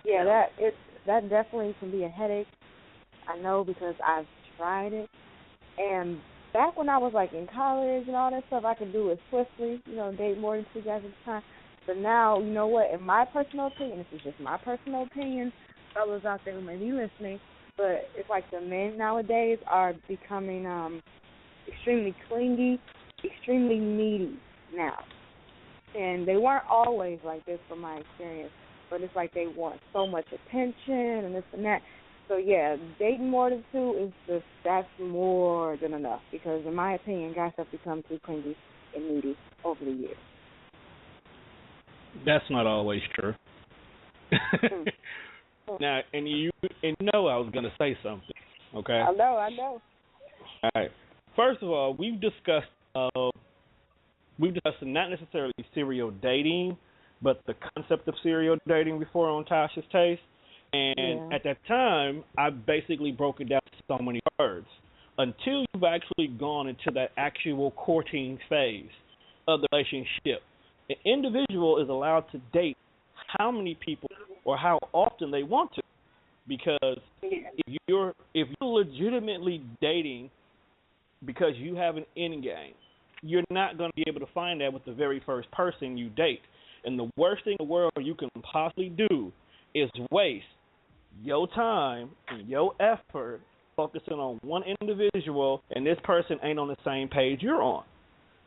Yeah, that definitely can be a headache. I know because I've tried it. And back when I was like in college and all that stuff, I could do it swiftly, date more than two guys at a time. But now, you know what? In my personal opinion, this is just my personal opinion, fellas out there who may be listening, but it's like the men nowadays are becoming extremely clingy, extremely needy now. And they weren't always like this from my experience, but it's like they want so much attention and this and that. So yeah, dating more than two is that's more than enough because in my opinion, guys have become too clingy and needy over the years. That's not always true. Mm. Now, and I was gonna say something. Okay. I know. All right. First of all, we've discussed not necessarily serial dating, but the concept of serial dating before on Tasha's Taste. And Yeah. at that time, I basically broke it down to so many words. Until you've actually gone into that actual courting phase of the relationship, an individual is allowed to date how many people or how often they want to. Because if you're legitimately dating because you have an end game, you're not going to be able to find that with the very first person you date. And the worst thing in the world you can possibly do is waste your time and your effort focusing on one individual and this person ain't on the same page you're on.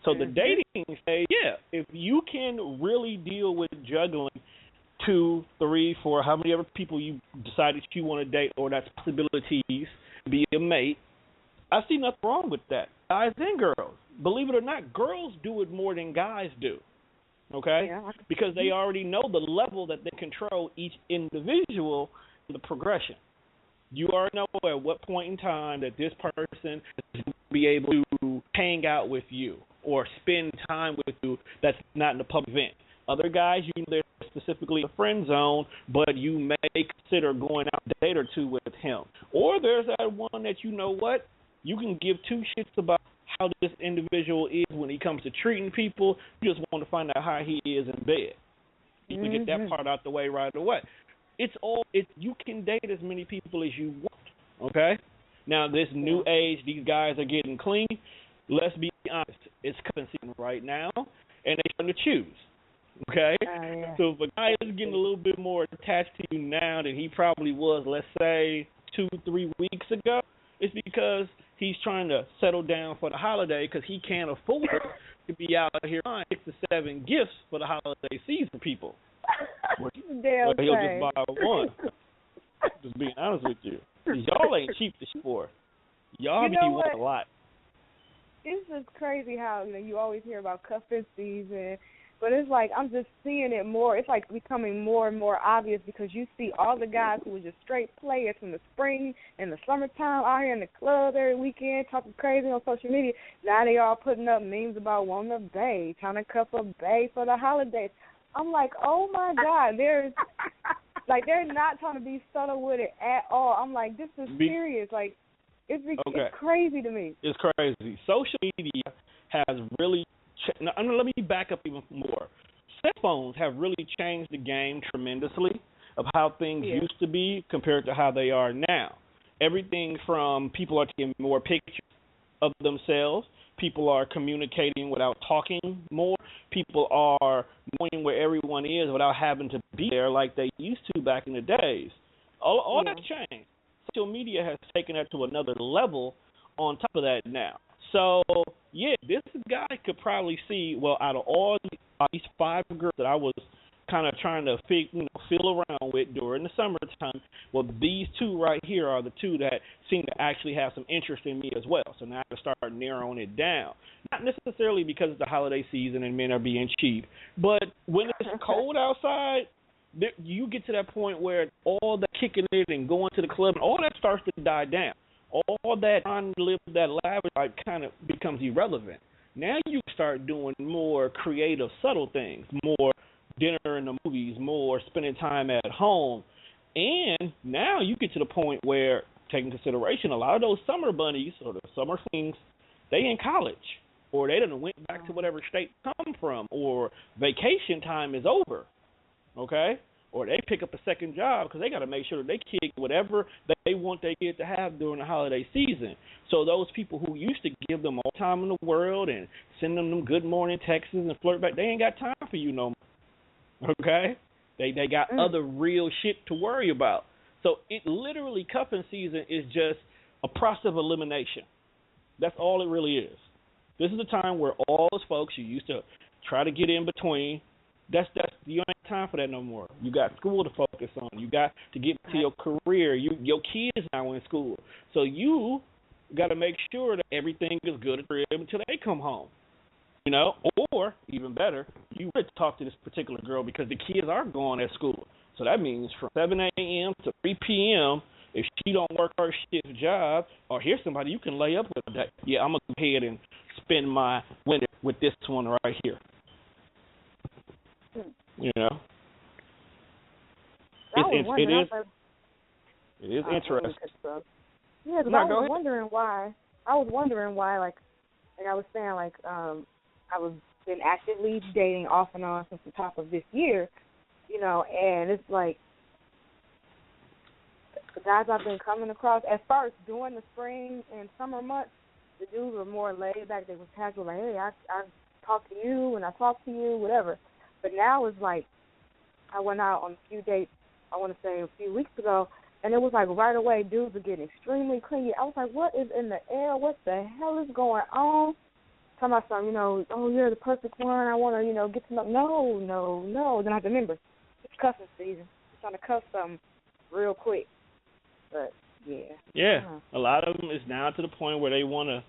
So the dating stage, if you can really deal with juggling two, three, four, how many other people you decide that you want to date or that's possibilities to be a mate, I see nothing wrong with that. Guys and girls. Believe it or not, girls do it more than guys do. Okay? Yeah. Because they already know the level that they control each individual in the progression. You already know at what point in time that this person is going to be able to hang out with you or spend time with you that's not in a public event. Other guys, you know they're specifically a friend zone, but you may consider going out a date or two with him. Or there's that one that you know what? You can give two shits about how this individual is when he comes to treating people. You just want to find out how he is in bed. You can get that part out the way right away. You can date as many people as you want, okay? Now, this new age, these guys are getting clean. Let's be honest. It's cuffing season right now, and they're trying to choose, okay? So if a guy is getting a little bit more attached to you now than he probably was, let's say, 2-3 weeks ago, it's because he's trying to settle down for the holiday because he can't afford to be out here buying 6 to 7 gifts for the holiday season, people. Well, he'll just buy one. Just being honest with you. Y'all ain't cheap to shop for. Y'all be wanting a lot. It's just crazy how you always hear about cuffing season, but it's like I'm just seeing it more. It's like becoming more and more obvious because you see all the guys who were just straight players from the spring and the summertime out here in the club every weekend talking crazy on social media. Now they all putting up memes about wanting a bae, trying to cuff a bae for the holidays. I'm like, oh my God, they're not trying to be subtle with it at all. I'm like, this is serious. Like, it's crazy to me. It's crazy. Social media has really let me back up even more. Cell phones have really changed the game tremendously of how things used to be compared to how they are now. Everything from people are taking more pictures of themselves. People are communicating without talking more. People are knowing where everyone is without having to be there like they used to back in the days. All that's changed. Social media has taken that to another level on top of that now. So, this guy could probably see, well, out of all these 5 girls that I was kind of trying to feel around with during the summertime, well, these 2 right here are the 2 that seem to actually have some interest in me as well. So now I have to start narrowing it down. Not necessarily because it's the holiday season and men are being cheap, but when it's cold outside, you get to that point where all that kicking it and going to the club, and all that starts to die down. All that trying to live that lavish life kind of becomes irrelevant. Now you start doing more creative, subtle things, more dinner in the movies, more spending time at home. And now you get to the point where, taking consideration, a lot of those summer bunnies or the summer things, they in college or they done went back to whatever state come from or vacation time is over, okay? or they pick up a second job because they got to make sure that they kid whatever they want their kid to have during the holiday season. So those people who used to give them all the time in the world and send them good morning texts and flirt back, they ain't got time for you no more. Okay? They got other real shit to worry about. So it literally, cuffing season is just a process of elimination. That's all it really is. This is the time where all those folks you used to try to get in between, that's you ain't have time for that no more. You got school to focus on. You got to get to your career. Your kids now in school. So you got to make sure that everything is good at the crib until they come home. You know, or even better, you would talk to this particular girl because the kids are going at school. So that means from 7 a.m. to 3 p.m., if she don't work her shit's job, or here's somebody you can lay up with that, yeah, I'm going to go ahead and spend my winter with this one right here. You know? It is interesting. Yeah, because I was wondering why. Like I was saying, like, I was been actively dating off and on since the top of this year, you know, and it's like the guys I've been coming across, at first during the spring and summer months, the dudes were more laid back. They were casual, like, hey, I talk to you and I talk to you, whatever. But now it's like I went out on a few dates, I want to say a few weeks ago, and it was like right away dudes were getting extremely clingy. I was like, what is in the air? What the hell is going on? Talking about something, you know, oh, you're the perfect one. I want to, you know, get to know. No. Then I have to remember, it's cuffing season. I'm trying to cuff something real quick. But, yeah. Yeah, a lot of them is now to the point where they want to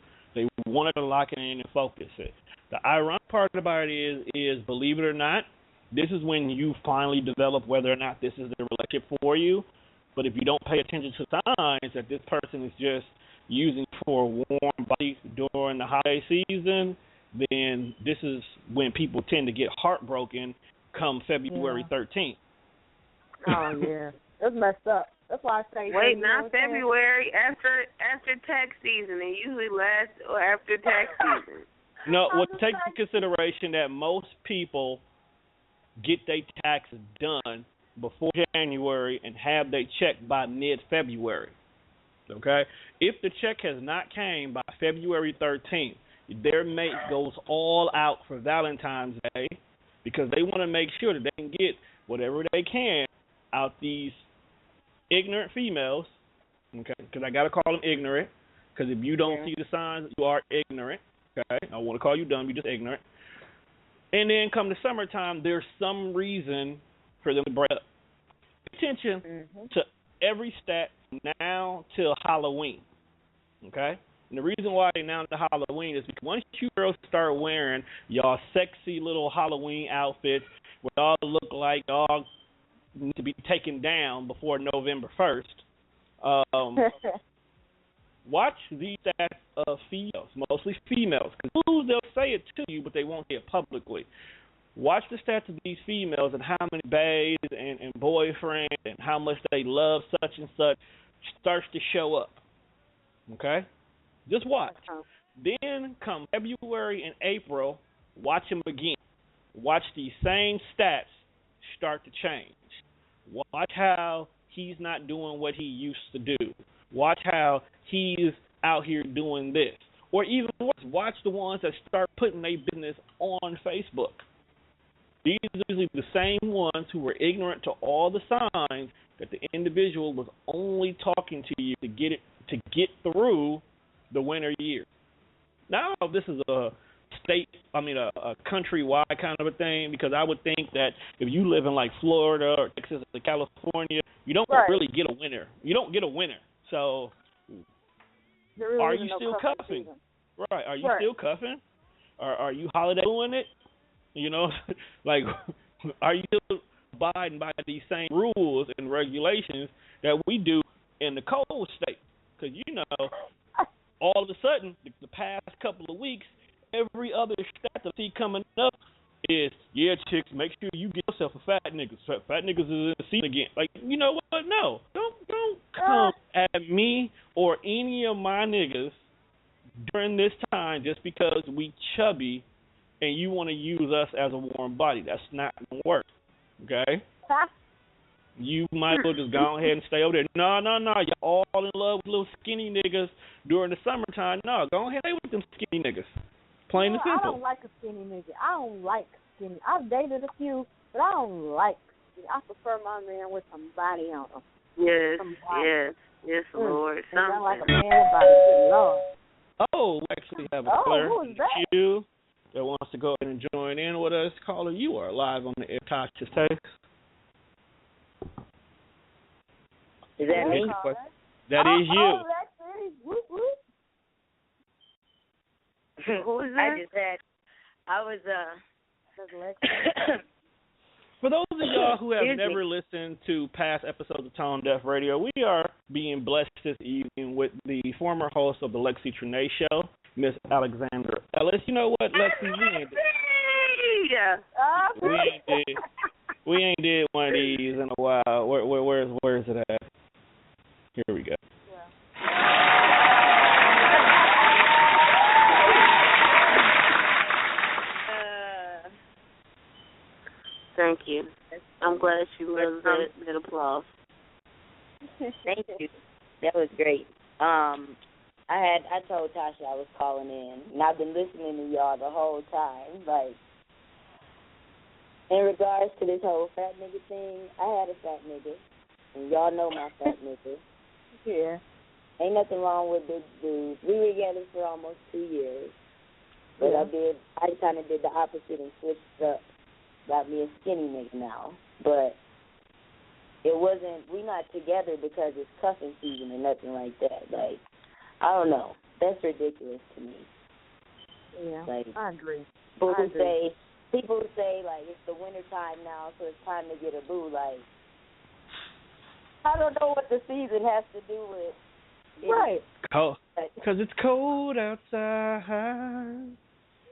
lock it in and focus it. The ironic part about it is, believe it or not, this is when you finally develop whether or not this is the relationship for you. But if you don't pay attention to signs that this person is just using for a warm body during the holiday season, then this is when people tend to get heartbroken come February 13th. Oh, yeah. That's messed up. That's why I say... Wait, not February. After tax season. It usually lasts after tax season. No, well, take into consideration that most people get their taxes done before January and have their check by mid-February. Okay? If the check has not came by February 13th, their mate goes all out for Valentine's Day because they want to make sure that they can get whatever they can out these ignorant females, okay? Because I got to call them ignorant, because if you don't see the signs, you are ignorant, okay? I want to call you dumb, you're just ignorant. And then come the summertime, there's some reason for them to break up. Pay attention to every stat now till Halloween, okay? And the reason why they now to Halloween is because once you girls start wearing y'all sexy little Halloween outfits where y'all look like y'all need to be taken down before November 1st, watch these stats of females, mostly females. Because they'll say it to you, but they won't say it publicly. Watch the stats of these females and how many bays and boyfriends and how much they love such and such starts to show up. Okay? Just watch. Then come February and April, watch them again. Watch these same stats start to change. Watch how he's not doing what he used to do. Watch how he's out here doing this. Or even worse, watch the ones that start putting their business on Facebook. These are usually the same ones who were ignorant to all the signs that the individual was only talking to you to get through the winter year. Now, this is a countrywide kind of a thing, because I would think that if you live in like Florida or Texas or California, you don't really get a winter. You don't get a winter. So, really are you still cuffing? Right. Are you still cuffing? Or are you holiday doing it? You know, like, are you still abiding by these same rules and regulations that we do in the cold state? Because, you know, all of a sudden, the past couple of weeks, every other stat I see coming up is, yeah, chicks, make sure you get yourself a fat nigga. Fat niggas is in the season again. Like, you know what? No. Don't come at me or any of my niggas during this time just because we chubby and you want to use us as a warm body. That's not going to work. Okay? You might as well just go ahead and stay over there. No. You're all in love with little skinny niggas during the summertime. No, go ahead and stay with them skinny niggas. Plain and simple. I don't like a skinny nigga. I don't like skinny. I've dated a few, but I don't like skinny. I prefer my man with some body on him. Yes, Lord. Sound like a man with body. Lord. Oh, we actually have a player in the queue that wants to go ahead and join in with us. Caller, you are live on the air. Tasha's Takes. Is that me? That is you. Oh, Lexi. Whoop, whoop. Who is that? For those of y'all who have never listened to past episodes of Tone Deaf Radio, we are being blessed this evening with the former host of the Lexi Trinae Show, Miss Alexandra Ellis. You know what, Lexi? We ain't did one of these in a while. Where is it at? Here we go. Thank you. I'm glad she loves that applause. Thank you. That was great. I told Tasha I was calling in, and I've been listening to y'all the whole time. Like, in regards to this whole fat nigga thing, I had a fat nigga, and y'all know my fat nigga. Yeah. Ain't nothing wrong with big dudes. We were together for almost 2 years, but I kind of did the opposite and switched up. Got me a skinny nigga now, but it wasn't. We not together because it's cuffing season or nothing like that. Like, I don't know. That's ridiculous to me. Yeah, like, I agree. People who say like it's the winter time now, so it's time to get a boo. Like, I don't know what the season has to do with it. Right. Because it's cold outside.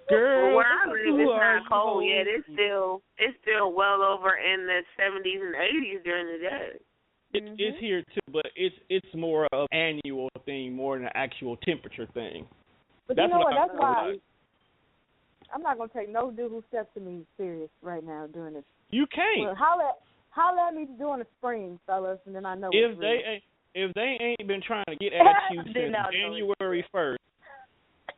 Girl, where I live, it's not cold yet. It's still well over in the 70s and 80s during the day. It's here too, but it's more of an annual thing more than an actual temperature thing. But you know what? That's why I'm not gonna take no dude who steps to me serious right now doing this. You can't. Well, holla at me during the spring, fellas, and then I know. If they ain't been trying to get at you since January 1st.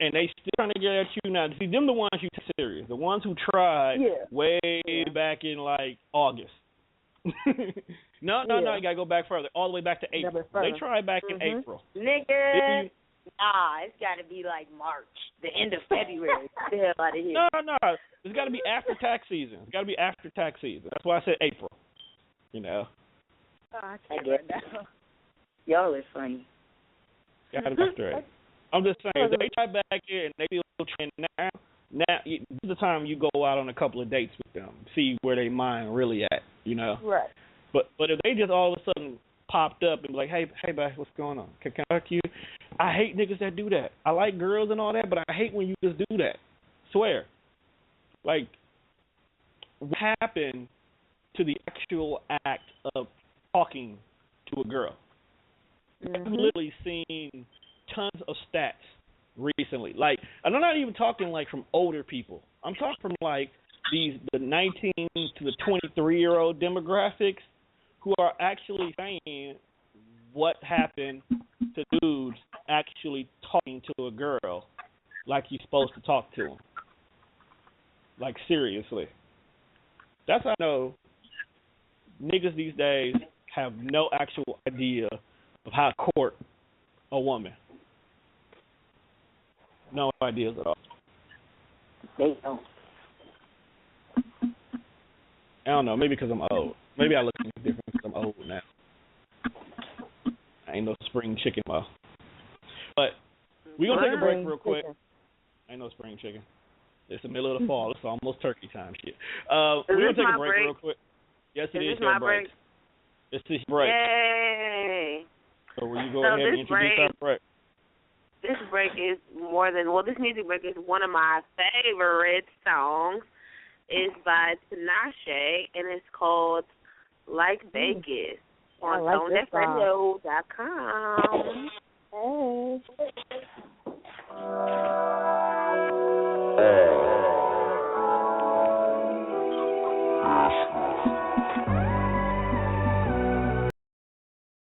And they still trying to get at you now. See, them the ones you take serious. The ones who tried way back in, like, August. No, you got to go back further. All the way back to April. They tried back in April. Nigga, it's got to be, like, March, the end of February. Get the hell out of here. No. It's got to be after tax season. It's got to be after tax season. That's why I said April. You know? I get that. Y'all are funny. Got to be straight. I'm just saying, if they try back here and they still trend now this is the time you go out on a couple of dates with them, see where they mind really at, you know. Right. But if they just all of a sudden popped up and be like, hey, babe, what's going on? Can I fuck you? I hate niggas that do that. I like girls and all that, but I hate when you just do that. Swear. Like, what happened to the actual act of talking to a girl? I've literally seen tons of stats recently. Like, and I'm not even talking like from older people. I'm talking from like the 19 to the 23-year-old demographics who are actually saying what happened to dudes actually talking to a girl like you're supposed to talk to them. Like, seriously. That's how I know niggas these days have no actual idea of how to court a woman. No ideas at all. They don't. I don't know. Maybe because I'm old. Maybe I look different because I'm old now. I ain't no spring chicken, well. But we're going to take a break real quick. Ain't no spring chicken. It's the middle of the fall. It's almost turkey time shit. We're going to take a break real quick. Yes, it is your break. It's this break. Yay. So will you go ahead and introduce our break? This break is this music break is one of my favorite songs. It's by Tinashe, and it's called Like Vegas on ToneDeafRadio.com. Hey.